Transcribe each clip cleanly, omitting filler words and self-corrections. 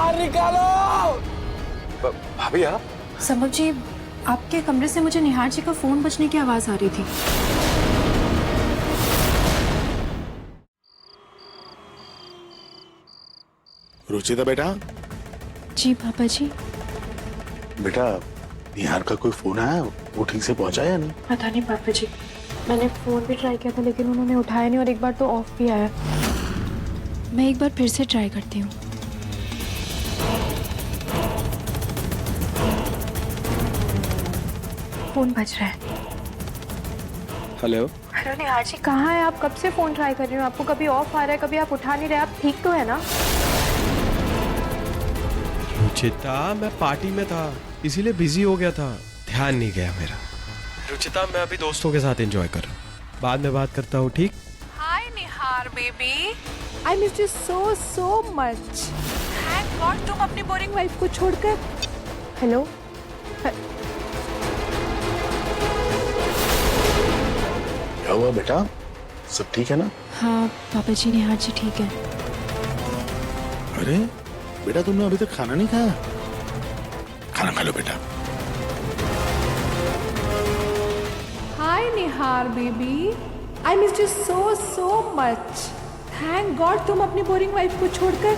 बाहर निकालो। भाभी आप? संभव जी, आपके कमरे से मुझे निहार जी का फोन बजने की आवाज आ रही थी। रुचिता बेटा। जी पापा जी। बेटा निहार का कोई फोन आया, वो ठीक से पहुंचा या नहीं? पता नहीं पापा जी, मैंने फोन भी ट्राई किया था लेकिन उन्होंने उठाया नहीं और एक बार तो ऑफ भी आया। मैं एक बार फिर से ट्राई करती हूँ। फोन बज रहा है। हेलो हेलो निहार जी, कहाँ है आप? कब से फोन ट्राई कर रही हूँ, आपको कभी ऑफ आ रहा है कभी आप उठा नहीं रहे। आप ठीक तो है ना? रुचिता, मैं पार्टी में था इसीलिए बिजी हो गया था, ध्यान नहीं गया मेरा। रुचिता, मैं अभी दोस्तों के साथ एंजॉय कर रहा हूँ, बाद में बात करता हूँ, ठीक? Hi Nihar baby, I miss you so so much. Thank God तुम अपनी बोरिंग वाइफ को छोड़कर। हेलो क्या हुआ बेटा, सब ठीक है ना? हाँ पापा जी, निहार जी ठीक है। अरे बेटा तुमने अभी तक खाना नहीं खाया? खाना खा लो बेटा। Hi Nihar baby, I miss you so so much. Thank God तुम अपनी बोरिंग वाइफ को छोड़कर।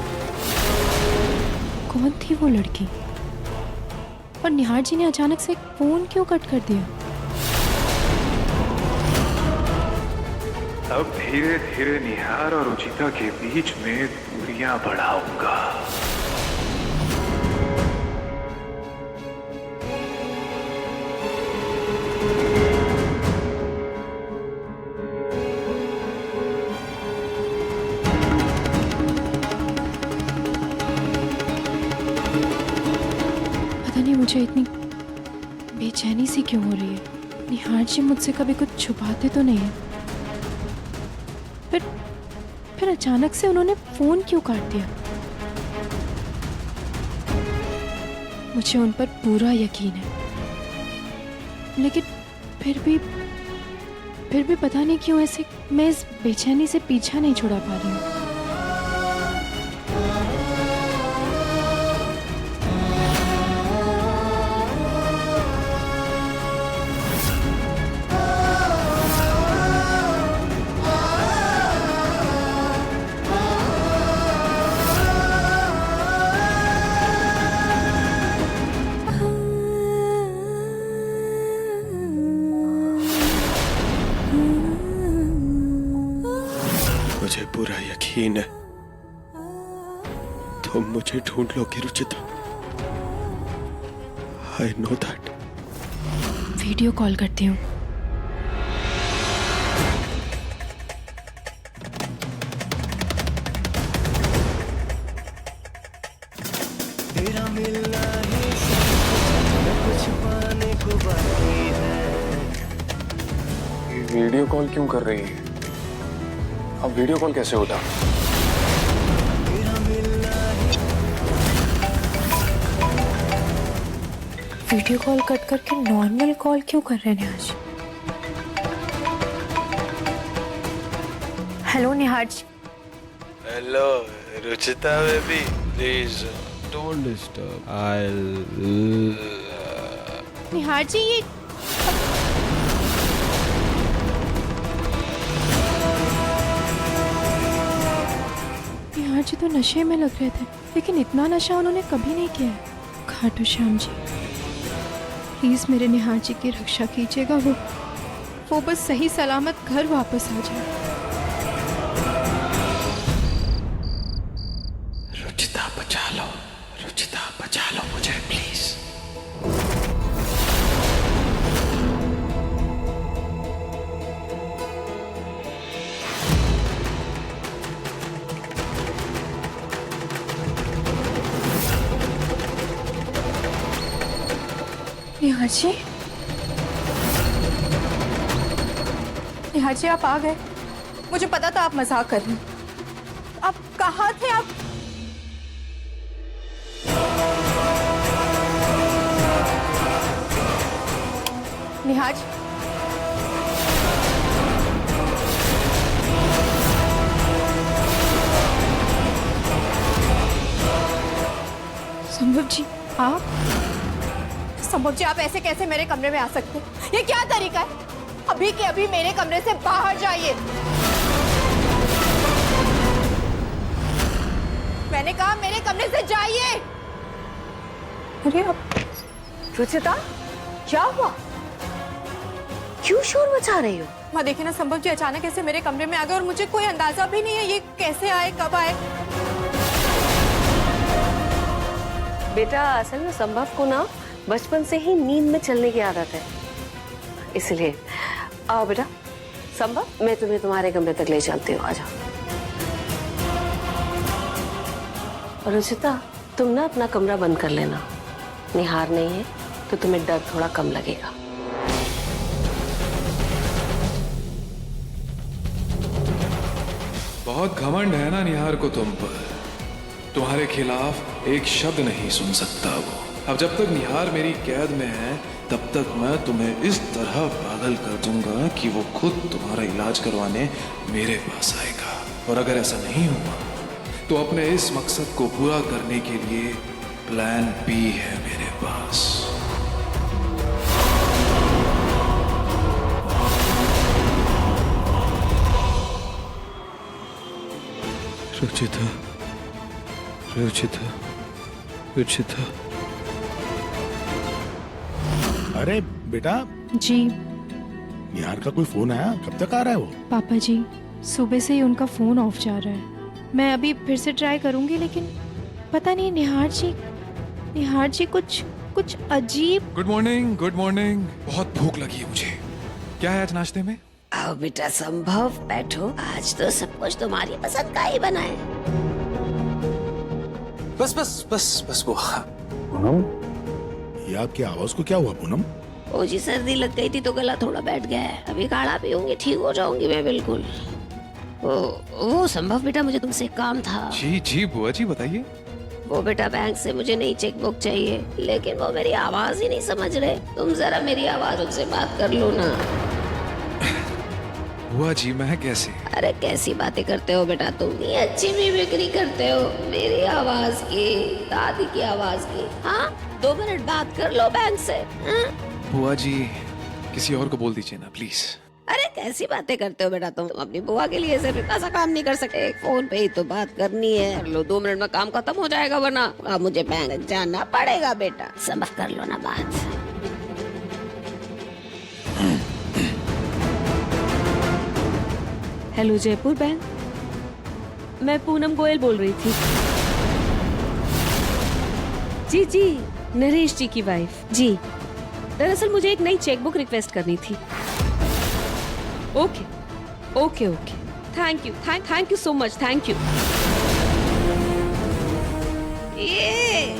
कौन थी वो लड़की और निहार जी ने अचानक से फोन क्यों कट कर दिया? अब धीरे धीरे निहार और रुचिता के बीच में दूरियां बढ़ाऊंगा। पता नहीं मुझे इतनी बेचैनी सी क्यों हो रही है। निहार जी मुझसे कभी कुछ छुपाते तो नहीं है, फिर अचानक से उन्होंने फोन क्यों काट दिया? मुझे उन पर पूरा यकीन है, लेकिन फिर भी पता नहीं क्यों ऐसे मैं इस बेचैनी से पीछा नहीं छुड़ा पा रही हूँ। मुझे पूरा यकीन है तुम मुझे ढूंढ लोगे Ruchita, I know that. Video call करती हूँ। तेरा मिलना ही कुछ पाने को बाकी है। ये वीडियो कॉल क्यों कर रही है? अब वीडियो कॉल कैसे उठा? तेरा मिलना वीडियो कॉल कट करके नॉर्मल कॉल क्यों कर रहे हैं आज? Hello Nihar ji. Hello Ruchita baby, please don't disturb. Nihar ji, ये निहार जी तो नशे में लग रहे थे, लेकिन इतना नशा उन्होंने कभी नहीं किया है। खाटू श्याम जी, प्लीज मेरे निहार जी की रक्षा कीजिएगा, वो बस सही सलामत घर वापस आ जाए। रुचिता बचा लो, रुचिता बचा लो मुझे प्लीज। निहार जी, निहार जी आप आ गए। मुझे पता था आप मजाक कर रहे हैं। आप कहाँ थे आप? निहार जी, आप? संभव जी, आप ऐसे कैसे मेरे कमरे में आ सकते हैं? ये क्या तरीका है? अभी के अभी मेरे कमरे से बाहर जाइए। मैंने कहा मेरे कमरे से जाइए। अरे अब रुचिता, क्या हुआ? क्यों शोर मचा रही हो? वहाँ देखिए ना, संभव जी अचानक ऐसे मेरे कमरे में आ गए और मुझे कोई अंदाजा भी नहीं है ये कैसे आए, कब आए। बेटा, असल में संभव को ना बचपन से ही नींद में चलने की आदत है, इसलिए। आओ बेटा, संभव मैं तुम्हें तुम्हारे कमरे तक ले चलती हूँ, आ जाओ। और रुचिता, तुम ना अपना कमरा बंद कर लेना। निहार नहीं है तो तुम्हें डर थोड़ा कम लगेगा। बहुत घमंड है ना निहार को तुम पर। तुम्हारे खिलाफ एक शब्द नहीं सुन सकता वो। अब जब तक निहार मेरी कैद में है तब तक मैं तुम्हें इस तरह पागल कर दूंगा कि वो खुद तुम्हारा इलाज करवाने मेरे पास आएगा। और अगर ऐसा नहीं हुआ तो अपने इस मकसद को पूरा करने के लिए प्लान बी है मेरे पास। रुचिता, रुचिता, रुचिता। अरे बेटा, जी निहार का कोई फोन आया? कब तक आ रहा है वो? पापा जी, सुबह से ही उनका फोन ऑफ जा रहा है। मैं अभी फिर से ट्राई करूंगी, लेकिन पता नहीं निहार जी कुछ अजीब। Good morning, good morning. बहुत भूख लगी है मुझे। क्या है आज नाश्ते में? आओ बेटा संभव, बैठो। आज तो सब कुछ तुम्हारी पसंद का ही बना है। बस बस बस बस वो। पूनम, ये आपकी आवाज को क्या हुआ पूनम? ओ जी, सर्दी लग गई थी तो गला थोड़ा बैठ गया है। अभी काढ़ा पीऊंगी, ठीक हो जाऊंगी मैं बिल्कुल। वो संभव बेटा, मुझे तुमसे एक काम था। जी जी बुआ जी, बताइए। वो बेटा, बैंक से मुझे नई चेकबुक चाहिए, लेकिन वो मेरी आवाज ही नहीं समझ रहे। तुम जरा मेरी आवाज उनसे बात कर लो ना। बुआ जी, मैं कैसे? अरे कैसी बातें करते हो बेटा तुम? ये अच्छी भी बिक्री करते हो मेरी आवाज की, दादी की आवाज की। हाँ, 2 मिनट बात कर लो बैंक से। हाँ? बुआ जी, किसी और को बोल दीजिए ना प्लीज। अरे कैसी बातें करते हो बेटा तुम? अपनी बुआ के लिए सिर्फ इतना सा काम नहीं कर सकते? फोन पे ही तो बात करनी है। कर लो, 2 मिनट में काम खत्म हो जाएगा, वरना अब मुझे बैंक जाना पड़ेगा बेटा। समझ कर लो ना बात। हेलो जयपुर बैंक, मैं पूनम गोयल बोल रही थी। जी जी, नरेश जी की वाइफ जी। दरअसल मुझे एक नई चेकबुक रिक्वेस्ट करनी थी। Okay okay okay, thank you so much, thank you. ये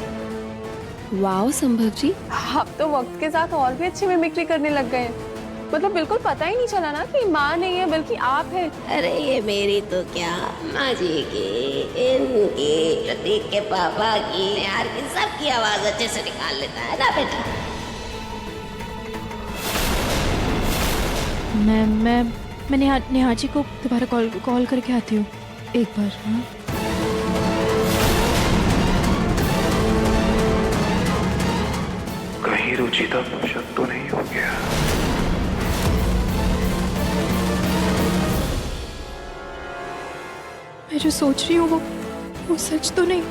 वाओ संभव जी, आप तो वक्त के साथ और भी अच्छी मिमिक्री करने लग गए हैं। मतलब बिल्कुल पता ही नहीं चला ना कि माँ नहीं है बल्कि आप हैं। अरे ये मेरी तो क्या, माँ जी की, इनकी, प्रतीक के पापा की, यार की, सबकी आवाज अच्छे से निकाल लेता है ना बेटा। मैं निहार जी को दोबारा कॉल करके आती हूँ एक बार। हाँ? कहीं रुचिता पर शक तो नहीं हो गया? मैं जो सोच रही हूँ वो सच तो नहीं?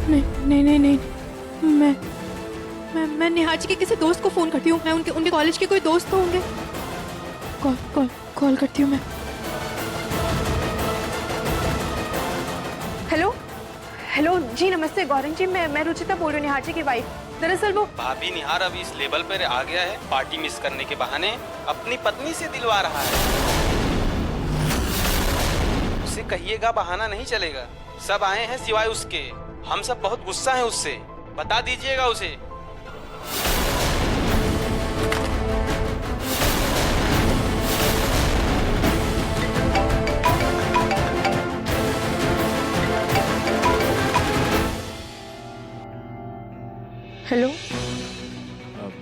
नहीं, मैं निहार जी के किसी दोस्त को फोन करती हूँ। मैं उनके कॉलेज के कोई दोस्त तो होंगे। कॉल करती हूँ मैं। हेलो जी, नमस्ते गौरन जी, मैं रुचिता बोल रही हूँ, निहार जी की वाइफ। दरअसल वो भाभी, निहार अभी इस लेवल पर आ गया है, पार्टी मिस करने के बहाने अपनी पत्नी से दिलवा रहा है। उसे कहिएगा बहाना नहीं चलेगा। सब आए हैं सिवाय उसके। हम सब बहुत गुस्सा हैं उससे, बता दीजिएगा उसे।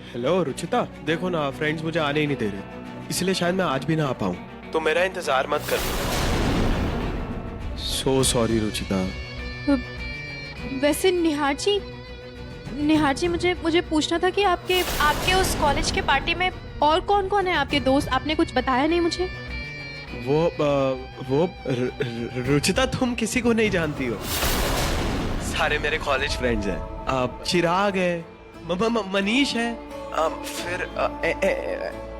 हेलो रुचिता, देखो ना, फ्रेंड्स मुझे आने ही नहीं दे रहे, इसलिए शायद मैं आज भी ना आ पाऊँ। तो मेरा इंतजार मत कर। So sorry Ruchita. वैसे निहार जी मुझे पूछना था कि आपके उस कॉलेज के पार्टी में और कौन कौन है आपके दोस्त? आपने कुछ बताया नहीं मुझे। वो रुचिता, तुम किसी को नहीं जानती हो। सारे मेरे कॉलेज फ्रेंड्स हैं। चिराग है, मनीष है, फिर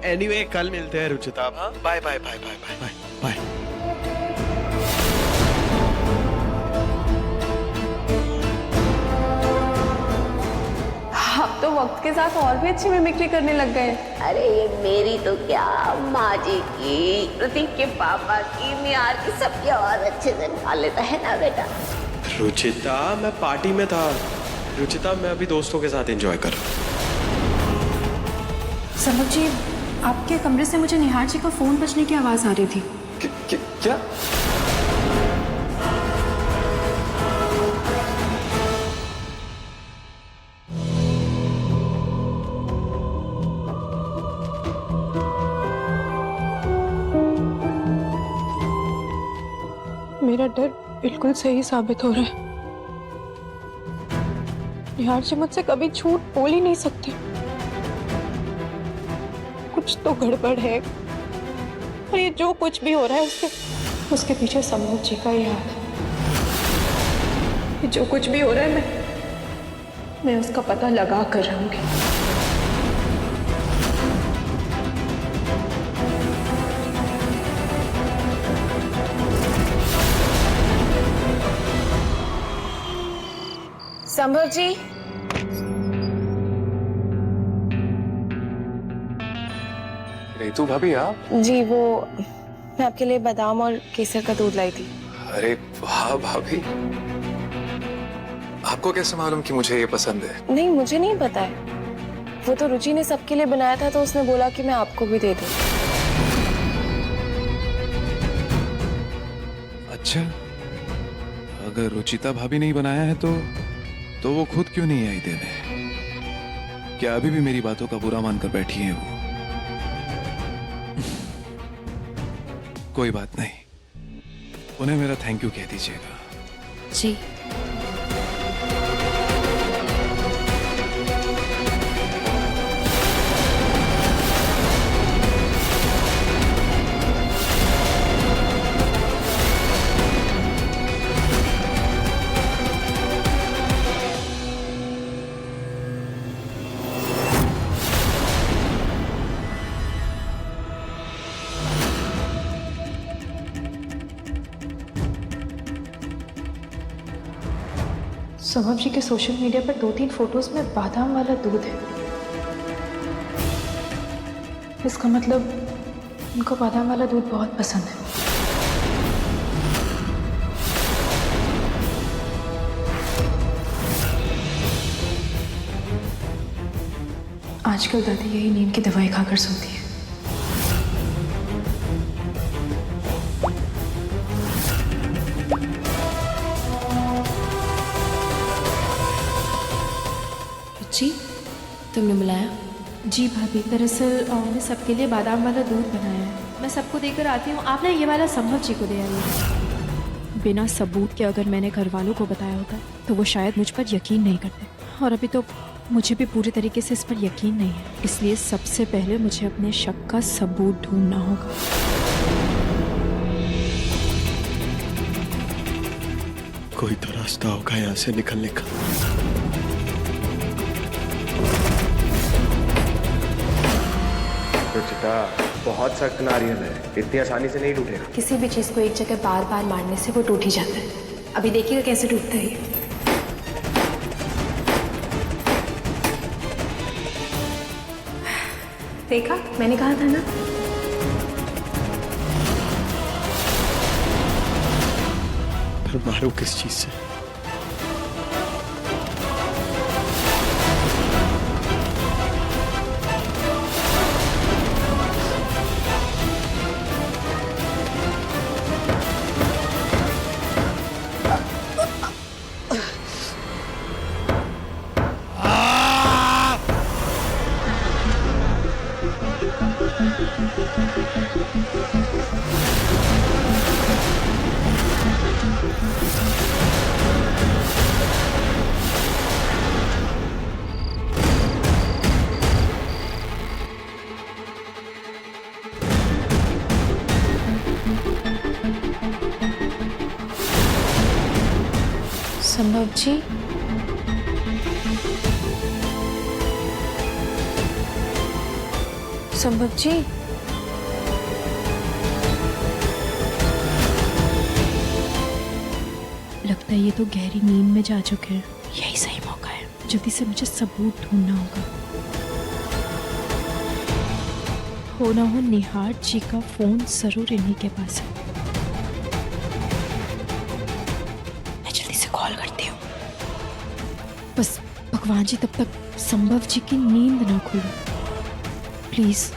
एनीवे कल मिलते हैं Ruchita. Bye bye bye bye bye bye bye. आप तो वक्त के साथ और भी अच्छी मिमिक्री करने लग गए। अरे ये मेरी तो क्या, माँ जी की, प्रतीक के पापा की, निहार की, सबके और अच्छे से निकाल लेता है ना बेटा। रुचिता, मैं पार्टी में था। रुचिता, मैं अभी दोस्तों के साथ एंजॉय कर रहा हूँ। समझ जी, आपके कमरे से मुझे निहार जी का फोन बजने की आवाज आ रही थी। क्या? मेरा डर बिल्कुल सही साबित हो रहा है। निहार जी मुझसे कभी झूठ बोल ही नहीं सकते। कुछ तो गड़बड़ है, और ये जो कुछ भी हो रहा है उसके पीछे संभव जी का ही हाथ है। ये जो कुछ भी हो रहा है मैं उसका पता लगा कर रहूंगी। संभव जी, रेतु भाभी आप? जी वो मैं आपके लिए बादाम और केसर का दूध लाई थी। अरे वाह भाभी, आपको कैसे मालूम कि मुझे ये पसंद है? नहीं, मुझे नहीं पता है। वो तो रुचि ने सबके लिए बनाया था, तो उसने बोला कि मैं आपको भी दे दूं। अच्छा, अगर रुचिता भाभी नहीं बनाया है तो वो खुद क्यों नहीं आई देने? क्या अभी भी मेरी बातों का बुरा मानकर बैठी है वो? कोई बात नहीं, उन्हें मेरा थैंक यू कह दीजिएगा। जी। संभव जी के सोशल मीडिया पर 2-3 फोटोज में बादाम वाला दूध है। इसका मतलब उनको बादाम वाला दूध बहुत पसंद है। आजकल दादी यही नींद की दवाई खाकर सोती है। जी, तुमने बुलाया? जी भाभी, दरअसल मैंने सबके लिए बादाम वाला दूध बनाया है। मैं सबको देकर आती हूँ। आप ना ये वाला संभव जी को दे आइए। बिना सबूत के अगर मैंने घर वालों को बताया होता तो वो शायद मुझ पर यकीन नहीं करते, और अभी तो मुझे भी पूरी तरीके से इस पर यकीन नहीं है। इसलिए सबसे पहले मुझे अपने शक का सबूत ढूंढना होगा। कोई तो रास्ता होगा यहाँ से निकलने का। रुचिता, बहुत सख्त नारियल है, इतनी आसानी से नहीं टूटेगा। किसी भी चीज को एक जगह बार बार मारने से वो टूट ही जाता है। अभी देखिएगा कैसे टूटता है। देखा, मैंने कहा था ना। पर मारू किस चीज से? संभव जी, संभव जी, लगता है ये तो गहरी नींद में जा चुके हैं। यही सही मौका है, जल्दी से मुझे सबूत ढूंढना होगा। हो ना हो निहार जी का फोन जरूर इन्हीं के पास है। मैं जल्दी से कॉल करती हूँ। बस भगवान जी तब तक संभव जी की नींद ना खुले, प्लीज।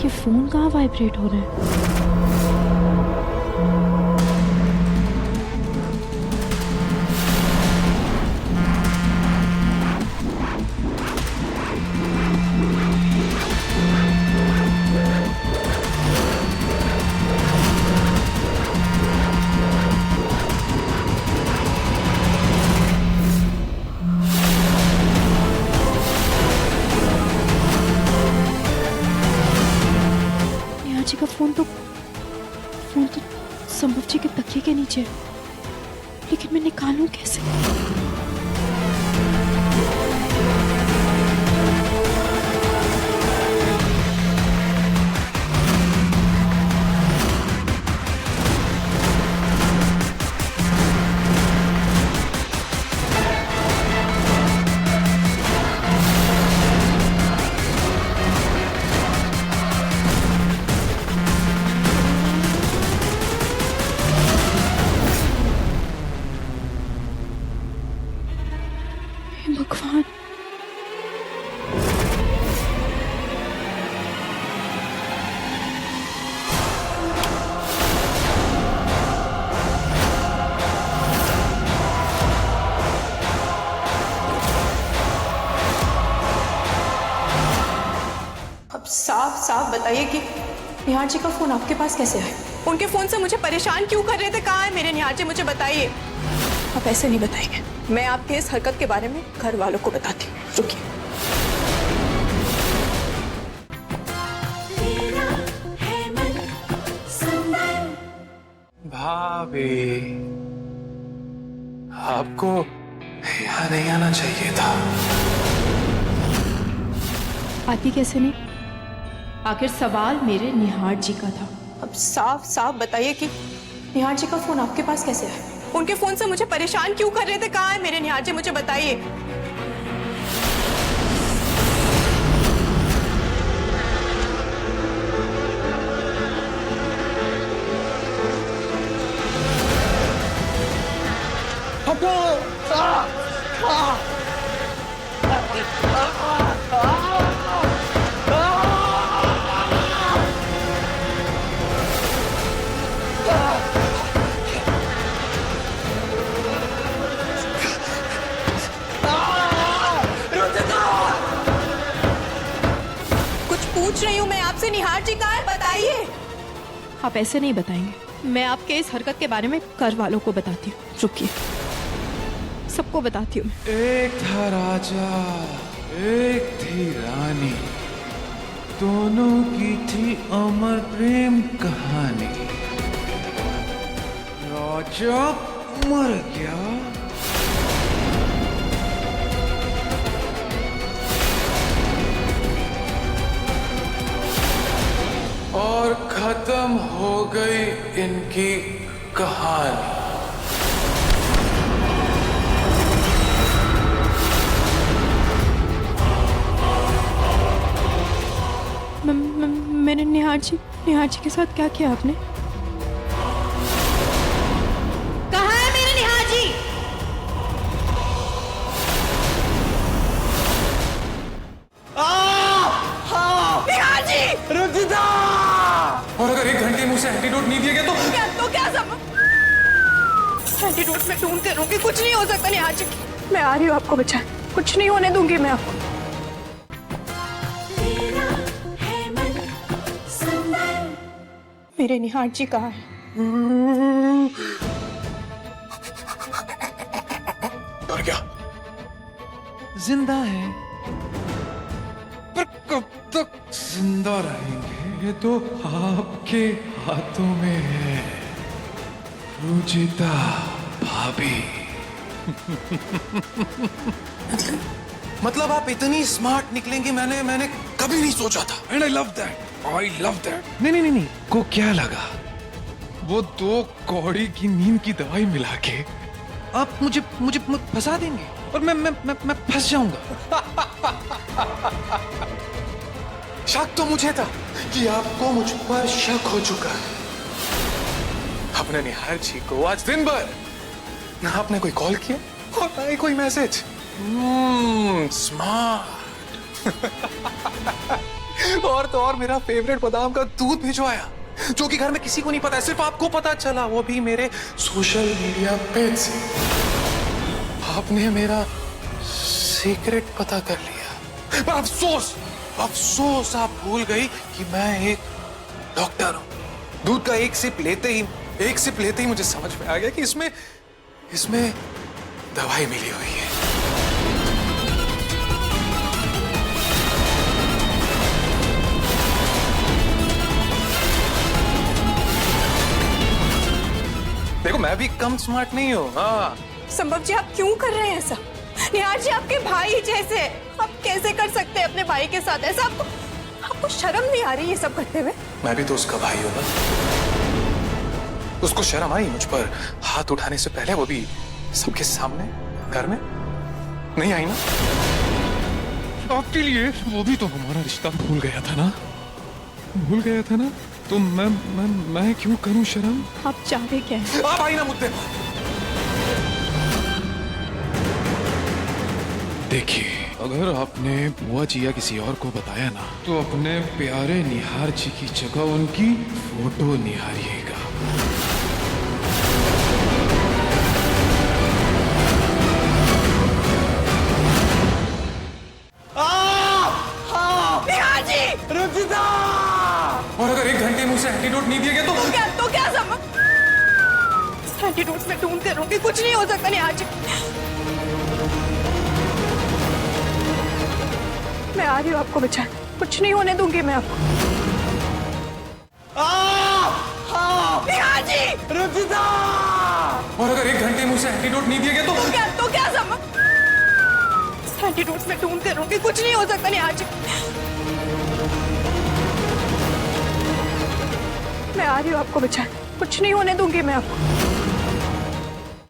ये फोन कहाँ वाइब्रेट हो रहा है? जी का फोन तो संभव जी के तकिए के नीचे है, लेकिन मैं निकालूं कैसे? भगवान, अब साफ साफ बताइए कि निहार जी का फोन आपके पास कैसे आया? उनके फोन से मुझे परेशान क्यों कर रहे थे? कहाँ है मेरे निहार जी? मुझे बताइए। आप ऐसे नहीं बताएंगे। मैं आपके इस हरकत के बारे में घर वालों को बताती हूँ। रुकिए। भाभी, आपको यहाँ नहीं आना चाहिए था। आती कैसे नहीं? आखिर सवाल मेरे निहार जी का था। अब साफ साफ बताइए कि निहार जी का फोन आपके पास कैसे आया? उनके फोन से मुझे परेशान क्यों कर रहे थे? कहाँ है मेरे निहार जी? मुझे बताइए। पूछ रही हूँ मैं आपसे, निहार जी कहाँ है? बताइए। आप ऐसे नहीं बताएंगे। मैं आपके इस हरकत के बारे में घर वालों को बताती हूँ। रुकिए, सबको बताती हूँ। एक था राजा, एक थी रानी, दोनों की थी अमर प्रेम कहानी। राजा मर गया, और खत्म हो गई इनकी कहानी। मैंने निहार जी के साथ क्या किया आपने? कहाँ है मेरे निहार जी? निहार जी! रुचिता! और अगर 1 घंटे में उसे एंटीडोट नहीं दिया गया तो क्या सब एंटीडोट में ढूंढते रहूंगी, कुछ नहीं हो सकता निहार जी। मैं आ रही हूँ आपको बचाने, कुछ नहीं होने दूंगी मैं आपको। मेरे निहार जी कहाँ है? और क्या? जिंदा है, पर कब तक जिंदा रहेंगे ये तो आपके हाथों में है रुचिता भाभी। मतलब आप इतनी स्मार्ट निकलेंगे मैंने कभी नहीं सोचा था। And I love that. नहीं को क्या लगा, वो 2 कौड़ी की नींद की दवाई मिला के आप मुझे फंसा देंगे और मैं फंस जाऊंगा। शक तो मुझे था कि आपको मुझ पर शक हो चुका है। आपने निहार जी को आज दिन भर ना आपने कोई कॉल किया और ना ही कोई मैसेज। स्मार्ट। और तो और मेरा फेवरेट बादाम का दूध भिजवाया जो कि घर में किसी को नहीं पता है, सिर्फ आपको पता चला, वो भी मेरे सोशल मीडिया पेज से। आपने मेरा सीक्रेट पता कर लिया। पर अफसोस आप भूल गई कि मैं एक डॉक्टर हूं। दूध का एक सिप लेते ही मुझे समझ में आ गया कि इसमें दवाई मिली हुई है। देखो मैं भी कम स्मार्ट नहीं हूँ। हाँ संभव जी, आप क्यों कर रहे हैं ऐसा? निहार जी आपके भाई जैसे, आप कैसे कर सकते हैं अपने भाई के साथ ऐसा? आपको शर्म नहीं आ रही ये सब करते हुए? मैं भी तो उसका भाई हूँ ना। उसको शर्म आई मुझ पर हाथ उठाने से पहले, वो भी सबके सामने घर में? नहीं आई ना? आपके लिए वो भी तो हमारा रिश्ता भूल गया था ना? तो मैं क्यों करूं शर्म? आप चाहते क्या है? आप आई ना मुद्दे पर। देखिए, अगर आपने बुआ जी या किसी और को बताया ना, तो अपने प्यारे निहार जी की जगह उनकी फोटो निहारिएगा। निहार जी! रुचिता! और अगर 1 घंटे में उसे एंटीडोट नहीं दिया गया तो क्या संभव? एंटीडोट में ढूंढते रहूंगी, कुछ नहीं हो सकता निहार जी। मैं आ रही हूँ आपको बचाने, कुछ नहीं होने दूंगी मैं आपको। निहार जी! रुचिता! और अगर 1 घंटे में उसे एंटीडोट नहीं दिया गया तो क्या संभव? एंटीडोट में ढूंढते रहूंगी, कुछ नहीं हो सकता निहार जी। मैं आ रही हूँ आपको बचाने, कुछ नहीं होने दूंगी मैं आपको।